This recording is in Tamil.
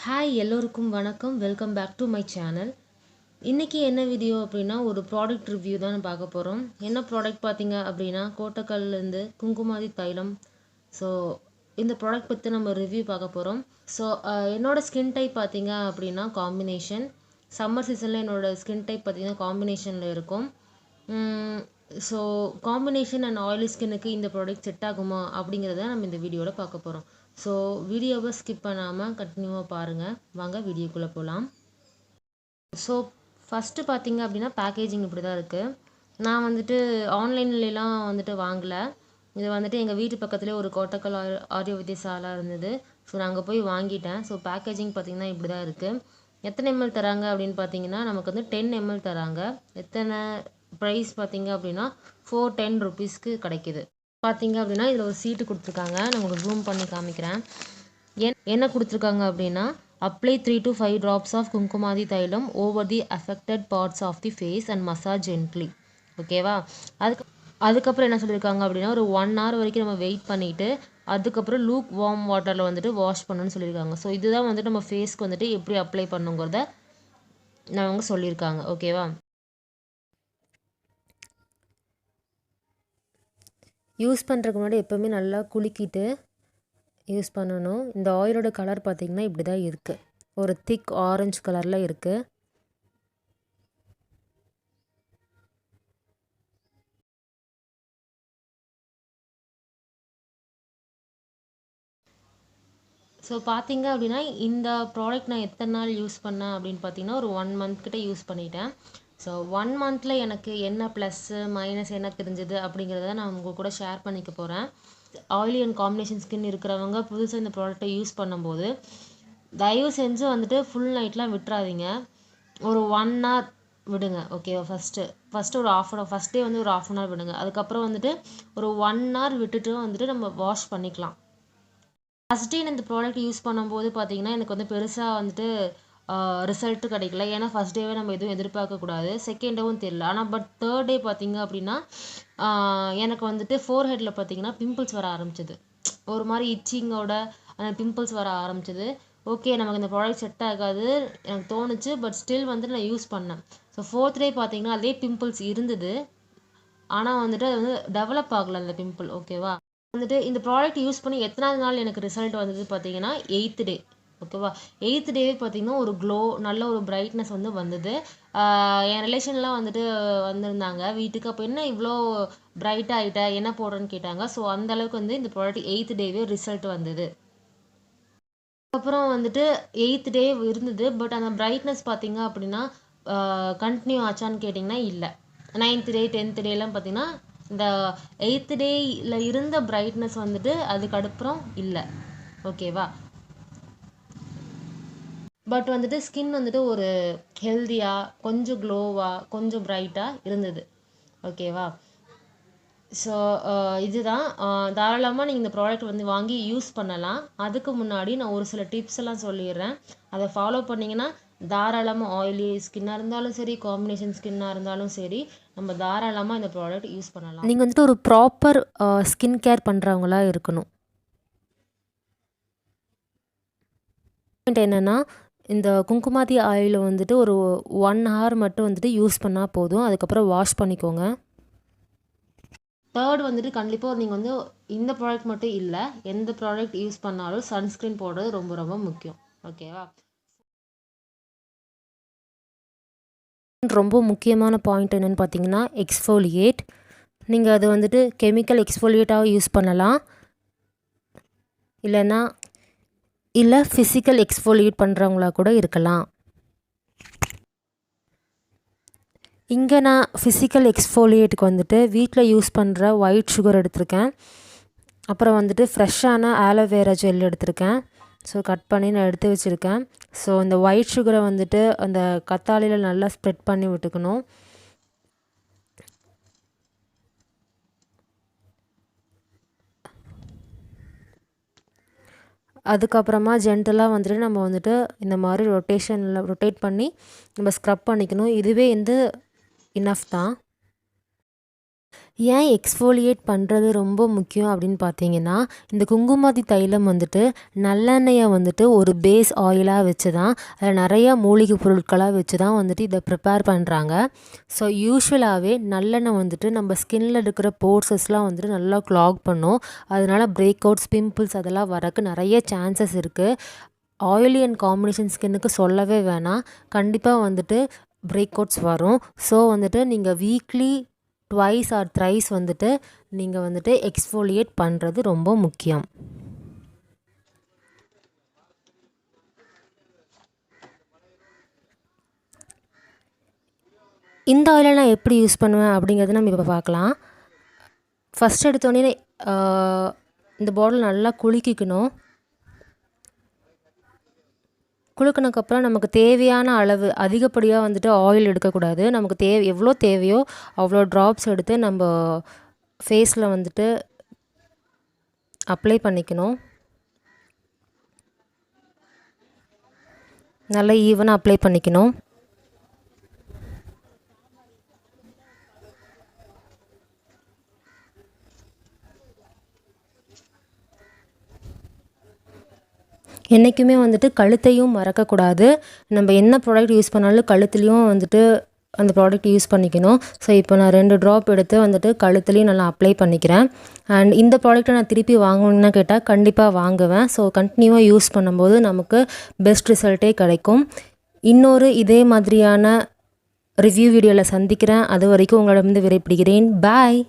ஹாய் எல்லோருக்கும் வணக்கம். Welcome back to my channel. இன்றைக்கி என்ன வீடியோ அப்படின்னா ஒரு ப்ராடக்ட் ரிவ்யூ தான் பார்க்க போகிறோம். என்ன ப்ராடக்ட் பார்த்தீங்க அப்படின்னா கோட்டக்கல்லேருந்து குங்குமாதி தைலம். ஸோ இந்த ப்ராடக்ட் பற்றி நம்ம ரிவ்யூ பார்க்க போகிறோம். ஸோ என்னோடய ஸ்கின் டைப் பார்த்தீங்க அப்படின்னா காம்பினேஷன். சம்மர் சீசனில் என்னோடய ஸ்கின் டைப் பார்த்தீங்கன்னா காம்பினேஷனில் இருக்கும். ஸோ காம்பினேஷன் அண்ட் ஆயிலி ஸ்கின்னுக்கு இந்த ப்ராடக்ட் செட் ஆகுமா அப்படிங்கிறத நம்ம இந்த வீடியோவில் பார்க்க போகிறோம். ஸோ வீடியோவை ஸ்கிப் பண்ணாமல் கண்டினியூவாக பாருங்கள். வாங்க வீடியோக்குள்ளே போகலாம். ஸோ ஃபஸ்ட்டு பார்த்தீங்க அப்படின்னா பேக்கேஜிங் இப்படி தான் இருக்குது. நான் வந்துட்டு ஆன்லைன்லாம் வந்துட்டு வாங்கலை. இது வந்துட்டு எங்கள் வீட்டு பக்கத்துலேயே ஒரு கோட்டக்கல் ஆரிய வைத்தியசாலா இருந்தது. ஸோ நான் அங்கே போய் வாங்கிட்டேன். ஸோ பேக்கேஜிங் பார்த்திங்கன்னா இப்படி தான் இருக்குது. எத்தனை எம்எல் தராங்க அப்படின்னு பார்த்தீங்கன்னா நமக்கு வந்து 10 எம்எல் தராங்க. எத்தனை ப்ரைஸ் பார்த்தீங்க அப்படின்னா 410 ருபீஸ்க்கு கிடைக்கிது. பார்த்தீங்க அப்படின்னா இதில் ஒரு சீட்டு கொடுத்துருக்காங்க. நான் உங்களுக்கு ஜூம் பண்ணி காமிக்கிறேன். என்ன கொடுத்துருக்காங்க அப்படின்னா apply 3 to 5 drops of Kumkumadi tailam over the affected parts of the face and massage gently. ஓகேவா? அதுக்கப்புறம் என்ன சொல்லியிருக்காங்க அப்படின்னா ஒரு 1 hour வரைக்கும் நம்ம வெயிட் பண்ணிவிட்டு அதுக்கப்புறம் லூக் வார்ம் வாட்டரில் வந்துட்டு வாஷ் பண்ணணும்னு சொல்லியிருக்காங்க. ஸோ இதுதான் வந்துட்டு நம்ம ஃபேஸ்க்கு வந்துட்டு எப்படி அப்ளை பண்ணுங்கிறத அவங்க சொல்லியிருக்காங்க. ஓகேவா? யூஸ் பண்ணுறதுக்கு முன்னாடி எப்போவுமே நல்லா குலுக்கிட்டு யூஸ் பண்ணணும். இந்த ஆயிலோட கலர் பார்த்திங்கன்னா இப்படி தான் இருக்குது. ஒரு திக் ஆரஞ்சு கலரில் இருக்குது. ஸோ பார்த்தீங்க அப்படின்னா இந்த ப்ராடக்ட் நான் எத்தனை நாள் யூஸ் பண்ணேன் அப்படின்னு பார்த்தீங்கன்னா ஒரு 1 month கிட்ட யூஸ் பண்ணிட்டேன். ஸோ 1 monthல எனக்கு என்ன ப்ளஸ்ஸு மைனஸ் என்ன தெரிஞ்சது அப்படிங்கிறத நான் உங்கள் கூட ஷேர் பண்ணிக்க போகிறேன். ஆயிலி அண்ட் காம்பினேஷன் ஸ்கின் இருக்கிறவங்க புதுசாக இந்த ப்ராடக்ட்டை யூஸ் பண்ணும்போது தயவு செஞ்சு வந்துட்டு ஃபுல் நைட்லாம் விட்டுறாதீங்க. ஒரு 1 hour விடுங்க. ஓகேவா? ஃபஸ்ட்டு ஒரு ஃபஸ்ட் டே வந்து ஒரு 1/2 hour விடுங்க. அதுக்கப்புறம் வந்துட்டு ஒரு 1 hour விட்டுட்டு வந்துட்டு நம்ம வாஷ் பண்ணிக்கலாம். ஃபஸ்ட் டே இந்த ப்ராடக்ட் யூஸ் பண்ணும்போது பார்த்தீங்கன்னா எனக்கு வந்து பெருசாக வந்துட்டு ரிசல்ட்டு கிடைக்கல. ஏன்னா ஃபஸ்ட் டேவே நம்ம எதுவும் எதிர்பார்க்கக்கூடாது. செகண்ட் டேவும் தெரியல. ஆனால் பட் தேர்ட் டே பார்த்தீங்க அப்படின்னா எனக்கு வந்துட்டு ஃபோர்ஹெட்டில் பார்த்தீங்கன்னா பிம்பிள்ஸ் வர ஆரம்பிச்சிது. ஒரு மாதிரி இச்சிங்கோட அந்த பிம்பிள்ஸ் வர ஆரம்பிச்சிது. ஓகே, நமக்கு இந்த ப்ராடக்ட் செட் ஆகாது எனக்கு தோணுச்சு. பட் ஸ்டில் வந்துட்டு நான் யூஸ் பண்ணேன். ஸோ 4th டே பார்த்தீங்கன்னா அதே பிம்பிள்ஸ் இருந்தது. ஆனால் வந்துட்டு அது வந்து டெவலப் ஆகலை அந்த பிம்பிள். ஓகேவா? வந்துட்டு இந்த ப்ராடக்ட் யூஸ் பண்ணி எத்தனாவது நாள் எனக்கு ரிசல்ட் வந்தது பார்த்தீங்கன்னா 8th டே. ஓகேவா? 8th டேவே பார்த்தீங்கன்னா ஒரு க்ளோ நல்ல ஒரு பிரைட்னஸ் வந்து வந்தது. என் ரிலேஷன்லாம் வந்துட்டு வந்திருந்தாங்க வீட்டுக்கு. அப்போ என்ன இவ்வளோ பிரைட்டாக ஆகிட்ட, என்ன போடுறேன்னு கேட்டாங்க. ஸோ அந்த அளவுக்கு வந்து இந்த ப்ராடக்ட் 8th டேவே ரிசல்ட் வந்தது. அப்புறம் வந்துட்டு 8th டே இருந்தது. பட் அந்த பிரைட்னஸ் பார்த்தீங்க அப்படின்னா கண்டினியூ ஆச்சான்னு கேட்டிங்கன்னா இல்லை. 9th டே 10th டேலாம் பார்த்தீங்கன்னா இந்த 8th டேயில் இருந்த பிரைட்னஸ் வந்துட்டு அதுக்கப்புறம் இல்லை. ஓகேவா? பட் வந்துட்டு ஸ்கின் வந்துட்டு ஒரு ஹெல்த்தியாக கொஞ்சம் க்ளோவாக கொஞ்சம் பிரைட்டாக இருந்தது. ஓகேவா? ஸோ இதுதான் தாராளமாக நீங்கள் இந்த ப்ராடக்ட் வந்து வாங்கி யூஸ் பண்ணலாம். அதுக்கு முன்னாடி நான் ஒரு சில டிப்ஸ் எல்லாம் சொல்லிடுறேன். அதை ஃபாலோ பண்ணிங்கன்னா தாராளமாக ஆயிலி ஸ்கின்னாக இருந்தாலும் சரி, காம்பினேஷன் ஸ்கின்னாக இருந்தாலும் சரி, நம்ம தாராளமாக இந்த ப்ராடக்ட் யூஸ் பண்ணலாம். நீங்கள் வந்துட்டு ஒரு ப்ராப்பர் ஸ்கின் கேர் பண்ணுறவங்களா இருக்கணும். என்னென்னா இந்த குங்குமாதி ஆயில் வந்துட்டு ஒரு 1 hour மட்டும் வந்துட்டு யூஸ் பண்ணால் போதும். அதுக்கப்புறம் வாஷ் பண்ணிக்கோங்க. தேர்ட் வந்துட்டு கண்டிப்பாக நீங்கள் வந்து இந்த ப்ராடக்ட் மட்டும் இல்லை, எந்த ப்ராடக்ட் யூஸ் பண்ணாலும் சன்ஸ்க்ரீன் போடுறது ரொம்ப ரொம்ப முக்கியம். ஓகேவா? ரொம்ப முக்கியமான பாயிண்ட் என்னென்னு பார்த்தீங்கன்னா எக்ஸ்ஃபோலியேட். நீங்கள் அது வந்துட்டு கெமிக்கல் எக்ஸ்ஃபோலியேட்டாக யூஸ் பண்ணலாம். இல்லை ஃபிசிக்கல் எக்ஸ்ஃபோலியேட் பண்ணுறவங்களா கூட இருக்கலாம். இங்கே நான் ஃபிசிக்கல் எக்ஸ்ஃபோலியேட்டுக்கு வந்துட்டு வீட்டில் யூஸ் பண்ணுற ஒயிட் சுகர் எடுத்திருக்கேன். அப்புறம் வந்துட்டு ஃப்ரெஷ்ஷான ஆலோவேரா ஜெல் எடுத்திருக்கேன். ஸோ கட் பண்ணி நான் எடுத்து வச்சுருக்கேன். ஸோ இந்த ஒயிட் சுகரை வந்துட்டு அந்த கத்தாழையில் நல்லா ஸ்ப்ரெட் பண்ணி விட்டுக்கணும். அதுக்கப்புறமா ஜென்டலாக வந்துட்டு நம்ம வந்துட்டு இந்த மாதிரி ரொட்டேட் பண்ணி நம்ம ஸ்க்ரப் பண்ணிக்கணும். இதுவே வந்து இனஃப் தான். ஏன் எக்ஸ்ஃபோலியேட் பண்ணுறது ரொம்ப முக்கியம் அப்படின்னு பார்த்தீங்கன்னா, இந்த குங்குமாதி தைலம் வந்துட்டு நல்லெண்ணெயை வந்துட்டு ஒரு பேஸ் ஆயிலாக வச்சு தான், அதில் நிறையா மூலிகை பொருட்களாக வச்சு தான் வந்துட்டு இதை ப்ரிப்பேர் பண்ணுறாங்க. ஸோ யூஸ்வலாகவே நல்லெண்ணெய் வந்துட்டு நம்ம ஸ்கின்னில் இருக்கிற போர்சஸ்லாம் வந்துட்டு நல்லா க்ளாக் பண்ணும். அதனால பிரேக் அவுட்ஸ், பிம்பிள்ஸ் அதெல்லாம் வரக்கு நிறைய சான்சஸ் இருக்குது. ஆயிலி அண்ட் காம்பினேஷன் ஸ்கின்னுக்கு சொல்லவே வேணாம். கண்டிப்பாக வந்துட்டு பிரேக் அவுட்ஸ் வரும். ஸோ வந்துட்டு நீங்கள் வீக்லி ட்வைஸ் ஆர் த்ரைஸ் வந்துட்டு நீங்கள் வந்துட்டு எக்ஸ்ஃபோலியேட் பண்ணுறது ரொம்ப முக்கியம். இந்த ஆயிலை நான் எப்படி யூஸ் பண்ணுவேன் அப்படிங்கிறத நம்ம இப்போ பார்க்கலாம். ஃபஸ்ட் எடுத்தோடனே இந்த பாட்டில் நல்லா குலுக்கிக்கணும். குலுக்கினதுக்கப்புறம் நமக்கு தேவையான அளவு அதிகப்படியாக வந்துட்டு ஆயில் எடுக்கக்கூடாது. நமக்கு எவ்வளோ தேவையோ அவ்வளோ ட்ராப்ஸ் எடுத்து நம்ம ஃபேஸில் வந்துட்டு அப்ளை பண்ணிக்கணும். நல்லா ஈவனாக அப்ளை பண்ணிக்கணும். என்றைக்குமே வந்துட்டு கழுத்தையும் மறக்கக்கூடாது. நம்ம என்ன ப்ராடக்ட் யூஸ் பண்ணாலும் கழுத்துலேயும் வந்துட்டு அந்த ப்ராடக்ட் யூஸ் பண்ணிக்கணும். ஸோ இப்போ நான் 2 ட்ராப் எடுத்து வந்துட்டு கழுத்துலேயும் நல்லா அப்ளை பண்ணிக்கிறேன். அண்ட் இந்த ப்ராடக்ட்டை நான் திருப்பி வாங்கணும்னு கேட்டால் கண்டிப்பாக வாங்குவேன். ஸோ கண்டினியூவாக யூஸ் பண்ணும்போது நமக்கு பெஸ்ட் ரிசல்ட்டே கிடைக்கும். இன்னொரு இதே மாதிரியான ரிவ்யூ வீடியோவில் சந்திக்கிறேன். அது வரைக்கும் உங்களிடமிருந்து விடைபெறுகிறேன். பாய்.